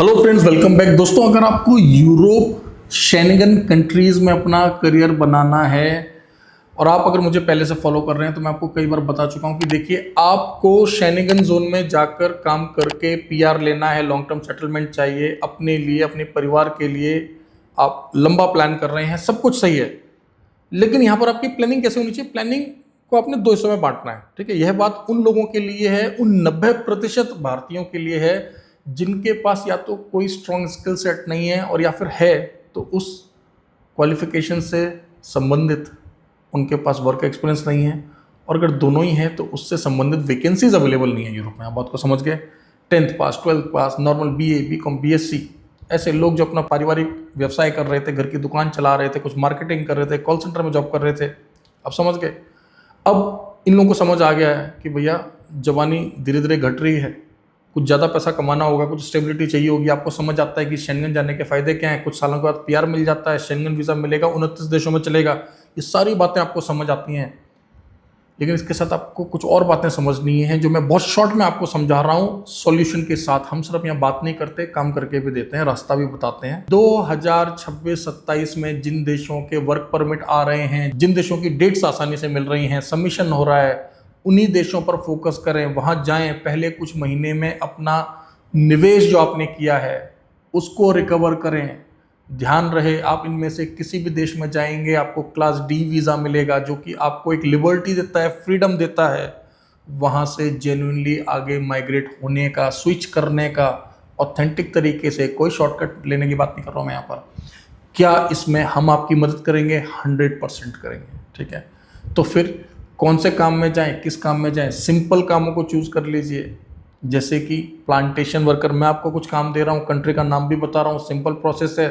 Hello friends, welcome back. दोस्तों, अगर आपको यूरोप शेंगन कंट्रीज़ में अपना करियर बनाना है और आप अगर मुझे पहले से फॉलो कर रहे हैं तो मैं आपको कई बार बता चुका हूं कि देखिए, आपको शेंगन जोन में जाकर काम करके पीआर लेना है, लॉन्ग टर्म सेटलमेंट चाहिए अपने लिए, अपने परिवार के लिए। आप लंबा प्लान कर रहे हैं, सब कुछ सही है, लेकिन यहाँ पर आपकी प्लानिंग कैसे होनी चाहिए? प्लानिंग को आपने दो हिस्सों में बांटना है। ठीक है, यह बात उन लोगों के लिए है, उन 90% भारतीयों के लिए है जिनके पास या तो कोई स्ट्रॉन्ग स्किल सेट नहीं है और या फिर है तो उस क्वालिफिकेशन से संबंधित उनके पास वर्क एक्सपीरियंस नहीं है, और अगर दोनों ही हैं तो उससे संबंधित वैकेंसीज अवेलेबल नहीं है यूरोप में। आप बात को समझ गए? 10th पास, 12th पास, नॉर्मल बीए, बीकॉम, बीएससी, ऐसे लोग जो अपना पारिवारिक व्यवसाय कर रहे थे, घर की दुकान चला रहे थे, कुछ मार्केटिंग कर रहे थे, कॉल सेंटर में जॉब कर रहे थे, अब समझ गए। अब इन लोगों को समझ आ गया है कि भैया जवानी धीरे धीरे घट रही है, कुछ ज़्यादा पैसा कमाना होगा, कुछ स्टेबिलिटी चाहिए होगी। आपको समझ आता है कि शेंगन जाने के फ़ायदे क्या हैं, कुछ सालों के बाद पीआर मिल जाता है, शेंगन वीज़ा मिलेगा, 29 देशों में चलेगा। ये सारी बातें आपको समझ आती हैं, लेकिन इसके साथ आपको कुछ और बातें समझनी हैं जो मैं बहुत शॉर्ट में आपको समझा रहा हूँ सॉल्यूशन के साथ। हम सिर्फ यहाँ बात नहीं करते, काम करके भी देते हैं, रास्ता भी बताते हैं। 2026-27 में जिन देशों के वर्क परमिट आ रहे हैं, जिन देशों की डेट्स आसानी से मिल रही हैं, सबमिशन हो रहा है, उन्हीं देशों पर फोकस करें, वहाँ जाएं। पहले कुछ महीने में अपना निवेश जो आपने किया है उसको रिकवर करें। ध्यान रहे, आप इनमें से किसी भी देश में जाएंगे आपको क्लास डी वीज़ा मिलेगा, जो कि आपको एक लिबर्टी देता है, फ्रीडम देता है वहाँ से जेन्युइनली आगे माइग्रेट होने का, स्विच करने का, ऑथेंटिक तरीके से। कोई शॉर्टकट लेने की बात नहीं कर रहा हूँ मैं यहाँ पर। क्या इसमें हम आपकी मदद करेंगे? 100% करेंगे। ठीक है, तो फिर कौन से काम में जाएं, किस काम में जाएं? सिंपल कामों को चूज कर लीजिए, जैसे कि प्लांटेशन वर्कर। मैं आपको कुछ काम दे रहा हूँ, कंट्री का नाम भी बता रहा हूँ, सिंपल प्रोसेस है।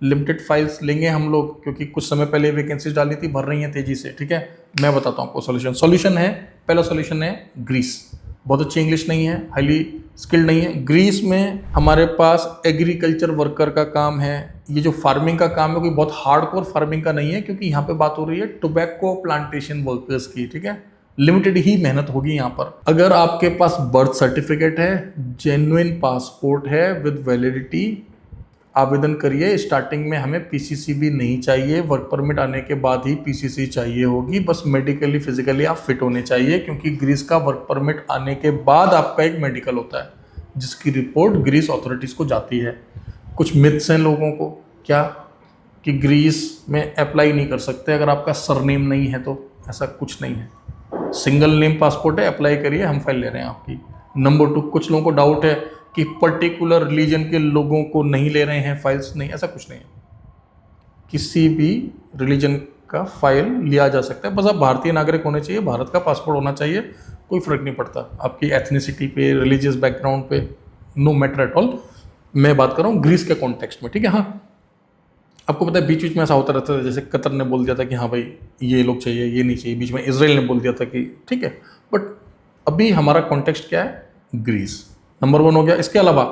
लिमिटेड फाइल्स लेंगे हम लोग, क्योंकि कुछ समय पहले वैकेंसीज डाली थी, भर रही हैं तेजी से। ठीक है, मैं बताता हूँ आपको सॉल्यूशन है। पहला सॉल्यूशन है ग्रीस। बहुत अच्छी इंग्लिश नहीं है, हाईली स्किल्ड नहीं है। ग्रीस में हमारे पास एग्रीकल्चर वर्कर का काम है। ये जो फार्मिंग का काम है कोई बहुत हार्डकोर फार्मिंग का नहीं है, क्योंकि यहाँ पे बात हो रही है टोबैको प्लांटेशन वर्कर्स की। ठीक है, लिमिटेड ही मेहनत होगी यहाँ पर। अगर आपके पास बर्थ सर्टिफिकेट है, जेन्युइन पासपोर्ट है विद वैलिडिटी, आवेदन करिए। स्टार्टिंग में हमें पीसीसी भी नहीं चाहिए, वर्क परमिट आने के बाद ही पीसीसी चाहिए होगी। बस मेडिकली फिजिकली आप फिट होने चाहिए, क्योंकि ग्रीस का वर्क परमिट आने के बाद आपका एक मेडिकल होता है जिसकी रिपोर्ट ग्रीस अथॉरिटीज़ को जाती है। कुछ मिथ्स हैं लोगों को, क्या कि ग्रीस में अप्लाई नहीं कर सकते अगर आपका सरनेम नहीं है, तो ऐसा कुछ नहीं है। सिंगल नेम पासपोर्ट है, अप्लाई करिए, हम फाइल ले रहे हैं आपकी। नंबर 2, कुछ लोगों को डाउट है कि पर्टिकुलर रिलीजन के लोगों को नहीं ले रहे हैं फाइल्स। नहीं, ऐसा कुछ नहीं है, किसी भी रिलीजन का फाइल लिया जा सकता है। बस आप भारतीय नागरिक होने चाहिए, भारत का पासपोर्ट होना चाहिए, कोई फर्क नहीं पड़ता आपकी एथनिसिटी पे, रिलीजियस बैकग्राउंड पे, नो मैटर एट ऑल। मैं बात कर रहा हूँ ग्रीस के कॉन्टेक्स्ट में। ठीक है, हाँ, आपको पता है बीच बीच में ऐसा होता रहता है, जैसे कतर ने बोल दिया था कि हाँ भाई ये लोग चाहिए, ये नहीं चाहिए। बीच में इसराइल ने बोल दिया था कि ठीक है, बट अभी हमारा कॉन्टेक्स्ट क्या है? ग्रीस नंबर 1 हो गया। इसके अलावा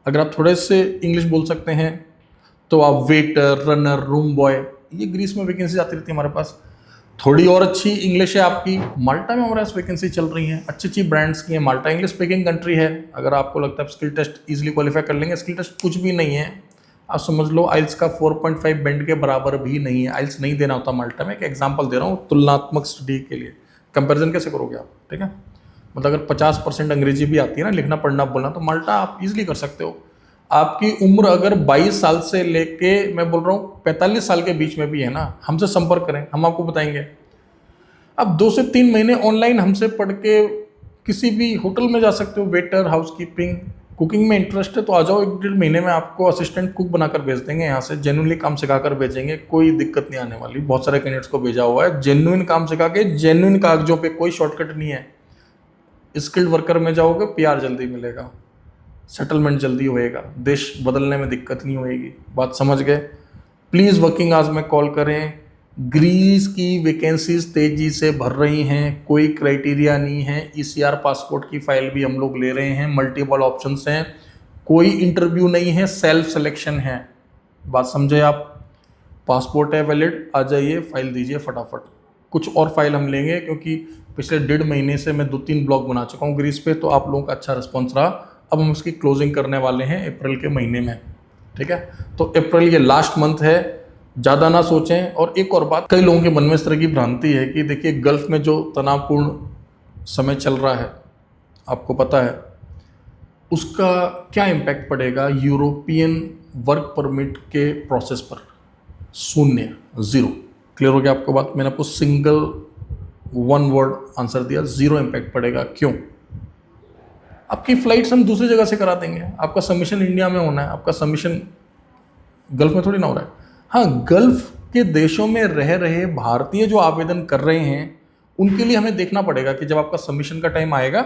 अगर आप थोड़े से इंग्लिश बोल सकते हैं तो आप वेटर, रनर, रूम बॉय, ये ग्रीस में वैकेंसी आती रहती है हमारे पास। थोड़ी और अच्छी इंग्लिश है आपकी, माल्टा में हमारे पास वैकेंसी चल रही है, अच्छी अच्छी ब्रांड्स की है। माल्टा इंग्लिश स्पीकिंग कंट्री है। अगर आपको लगता है आप स्किल टेस्ट इजीली क्वालिफाई कर लेंगे, स्किल टेस्ट कुछ भी नहीं है, आप समझ लो आइल्स का 4.5 बैंड के बराबर भी नहीं है। आइल्स नहीं देना होता माल्टा में। एक एग्जाम्पल दे रहा हूँ तुलनात्मक स्टडी के लिए, कंपेरिजन कैसे करोगे आप? ठीक है, मतलब अगर 50% अंग्रेजी भी आती है ना, लिखना पढ़ना बोलना, तो माल्टा आप इजीली कर सकते हो। आपकी उम्र अगर 22 साल से लेके मैं बोल रहा हूँ 45 साल के बीच में भी है ना, हमसे संपर्क करें, हम आपको बताएंगे। आप 2 से 3 महीने ऑनलाइन हमसे पढ़ के किसी भी होटल में जा सकते हो। वेटर, हाउसकीपिंग, कुकिंग में इंटरेस्ट है तो आ जाओ, 1-1.5 महीने में आपको असिस्टेंट कुक बनाकर भेज देंगे यहाँ से। जेन्युइनली काम सिखाकर भेजेंगे, कोई दिक्कत नहीं आने वाली। बहुत सारे कैंडिडेट्स को भेजा हुआ है, जेन्युइन काम सिखा के, जेन्युइन कागजों पे, कोई शॉर्टकट नहीं है। स्किल्ड वर्कर में जाओगे, पीआर जल्दी मिलेगा, सेटलमेंट जल्दी होएगा, देश बदलने में दिक्कत नहीं होएगी। बात समझ गए? प्लीज़ वर्किंग आवर्स में कॉल करें। ग्रीस की वैकेंसीज तेजी से भर रही हैं, कोई क्राइटेरिया नहीं है। ईसीआर पासपोर्ट की फाइल भी हम लोग ले रहे हैं, मल्टीपल ऑप्शंस हैं, कोई इंटरव्यू नहीं है, सेल्फ सिलेक्शन है। बात समझे आप? पासपोर्ट है वैलिड, आ जाइए, फाइल दीजिए फटाफट। कुछ और फाइल हम लेंगे, क्योंकि पिछले 1.5 महीने से मैं 2-3 ब्लॉग बना चुका हूँ ग्रीस पे, तो आप लोगों का अच्छा रिस्पॉन्स रहा। अब हम उसकी क्लोजिंग करने वाले हैं अप्रैल के महीने में, ठीक है। तो अप्रैल ये लास्ट मंथ है, ज़्यादा ना सोचें। और एक और बात, कई लोगों के मन में इस तरह की भ्रांति है कि देखिए गल्फ में जो तनावपूर्ण समय चल रहा है, आपको पता है उसका क्या इम्पैक्ट पड़ेगा यूरोपियन वर्क परमिट के प्रोसेस पर। शून्य, ज़ीरो। क्लियर हो गया आपको बात? मैंने आपको सिंगल वन वर्ड आंसर दिया, ज़ीरो इम्पैक्ट पड़ेगा। क्यों? आपकी फ्लाइट्स हम दूसरी जगह से करा देंगे, आपका सबमिशन इंडिया में होना है, आपका सबमिशन गल्फ में थोड़ी ना हो रहा है। हाँ, गल्फ के देशों में रह रहे भारतीय जो आवेदन कर रहे हैं उनके लिए हमें देखना पड़ेगा कि जब आपका सबमिशन का टाइम आएगा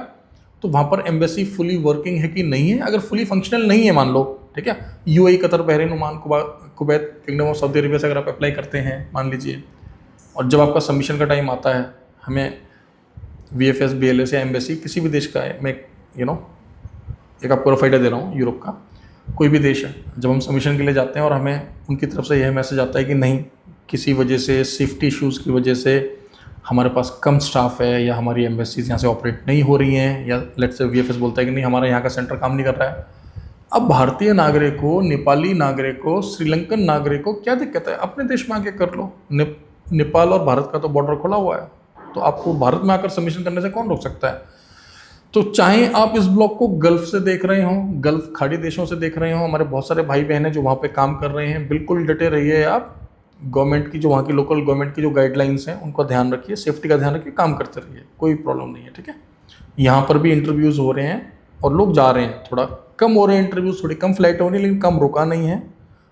तो वहाँ पर एम्बेसी फुली वर्किंग है कि नहीं है। अगर फुली फंक्शनल नहीं है मान लो, ठीक है, UAE, Qatar, Bahrain, Oman, Kuwait, kingdom of Saudi Arabia से अगर आप अप्लाई करते हैं मान लीजिए, और जब आपका सबमिशन का टाइम आता है, हमें वीएफएस, बीएलएस या एम्बेसी किसी भी देश का है, मैं एक आपको रफ आइडिया दे रहा हूँ, यूरोप का कोई भी देश है, जब हम सबमिशन के लिए जाते हैं और हमें उनकी तरफ से यह मैसेज आता है कि नहीं, किसी वजह से, सेफ्टी इश्यूज़ की वजह से हमारे पास कम स्टाफ है या हमारी एम्बेसीज यहाँ से ऑपरेट नहीं हो रही हैं, या लेट्स से वीएफएस बोलता है कि नहीं हमारा यहाँ का सेंटर काम नहीं कर रहा है। अब भारतीय नागरिकों, नेपाली नागरिकों, श्रीलंकन नागरिकों क्या दिक्कत है? अपने देश में आके कर लो। नेपाल और भारत का तो बॉर्डर खुला हुआ है, तो आपको भारत में आकर सबमिशन करने से कौन रोक सकता है? तो चाहे आप इस ब्लॉग को गल्फ से देख रहे हो, गल्फ खाड़ी देशों से देख रहे हो, हमारे बहुत सारे भाई बहन हैं जो वहाँ पे काम कर रहे हैं, बिल्कुल डटे रहिए आप। गवर्नमेंट की जो वहाँ की लोकल गवर्नमेंट की जो गाइडलाइंस हैं उनका ध्यान रखिए, सेफ्टी का ध्यान रखिए, काम करते रहिए, कोई प्रॉब्लम नहीं है, ठीक है। यहाँ पर भी इंटरव्यूज़ हो रहे हैं और लोग जा रहे हैं, थोड़ा कम हो रहे हैं इंटरव्यूज़, थोड़ी कम फ्लाइट हो रही है, लेकिन कम रुका नहीं है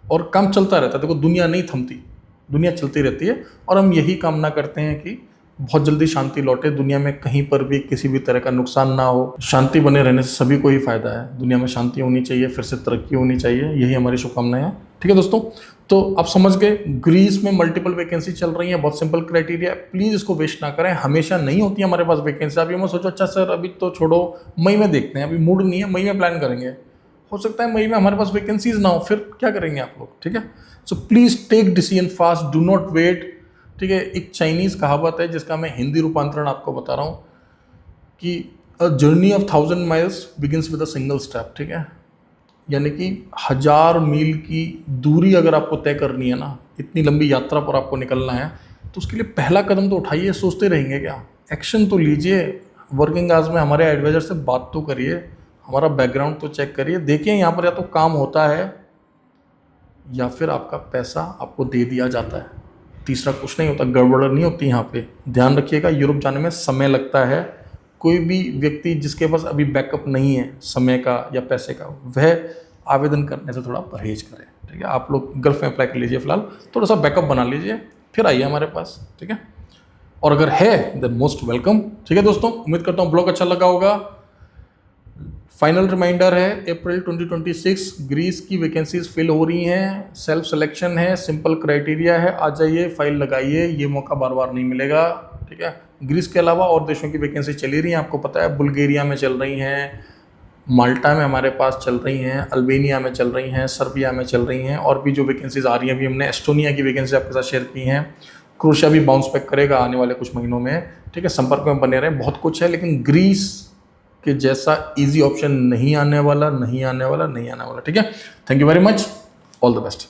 और काम चलता रहता है। देखो दुनिया नहीं थमती, दुनिया चलती रहती है, और हम यही कामना करते हैं कि बहुत जल्दी शांति लौटे, दुनिया में कहीं पर भी किसी भी तरह का नुकसान ना हो। शांति बने रहने से सभी को ही फायदा है, दुनिया में शांति होनी चाहिए, फिर से तरक्की होनी चाहिए, यही हमारी शुभकामनाएं हैं, ठीक है दोस्तों। तो आप समझ गए, ग्रीस में मल्टीपल वैकेंसी चल रही है, बहुत सिंपल क्राइटेरिया, प्लीज़ इसको वेस्ट ना करें। हमेशा नहीं होती हमारे पास वैकेंसी। आप ये मत सोचो अच्छा सर अभी तो छोड़ो, मई में देखते हैं, अभी मूड नहीं है, मई में प्लान करेंगे। हो सकता है मई में हमारे पास वैकेंसीज ना हो, फिर क्या करेंगे आप लोग, ठीक है। So please take decision fast, do not wait, ठीक है। एक चाइनीज़ कहावत है जिसका मैं हिंदी रूपांतरण आपको बता रहा हूँ कि a journey of 1000 miles begins with a single step, ठीक है। यानी कि 1000 मील की दूरी अगर आपको तय करनी है ना, इतनी लंबी यात्रा पर आपको निकलना है, तो उसके लिए पहला कदम तो उठाइए। सोचते रहेंगे क्या? एक्शन तो लीजिए। वर्किंग आवर्स में हमारे एडवाइज़र से बात तो करिए, हमारा बैकग्राउंड तो चेक करिए, देखिए यहाँ पर या तो काम होता है या फिर आपका पैसा आपको दे दिया जाता है। तीसरा कुछ नहीं होता, गड़बड़ नहीं होती यहाँ पे। ध्यान रखिएगा, यूरोप जाने में समय लगता है। कोई भी व्यक्ति जिसके पास अभी बैकअप नहीं है समय का या पैसे का, वह आवेदन करने से थोड़ा परहेज करें, ठीक है। आप लोग गल्फ में अप्लाई कर लीजिए, फिलहाल थोड़ा सा बैकअप बना लीजिए, फिर आइए हमारे पास, ठीक है। और अगर है देन मोस्ट वेलकम, ठीक है दोस्तों। उम्मीद करता हूँ ब्लॉग अच्छा लगा होगा। फाइनल रिमाइंडर है, अप्रैल 2026 ग्रीस की वैकेंसीज फिल हो रही हैं, सेल्फ सिलेक्शन है, सिंपल क्राइटेरिया है, आ जाइए, फाइल लगाइए, ये मौका बार बार नहीं मिलेगा, ठीक है। ग्रीस के अलावा और देशों की वैकेंसी चली रही हैं, आपको पता है, बुल्गारिया में चल रही हैं, माल्टा में हमारे पास चल रही हैं, अल्बेनिया में चल रही हैं, सर्बिया में चल रही हैं, और भी जो वैकेंसीज आ रही हैं, अभी हमने एस्टोनिया की वैकेंसी आपके साथ शेयर की हैं। क्रोएशिया भी बाउंस बैक करेगा आने वाले कुछ महीनों में, ठीक है। संपर्क में बने रहें, बहुत कुछ है, लेकिन ग्रीस कि जैसा इजी ऑप्शन नहीं आने वाला, नहीं आने वाला, नहीं आने वाला, ठीक है। Thank you very much, all the best.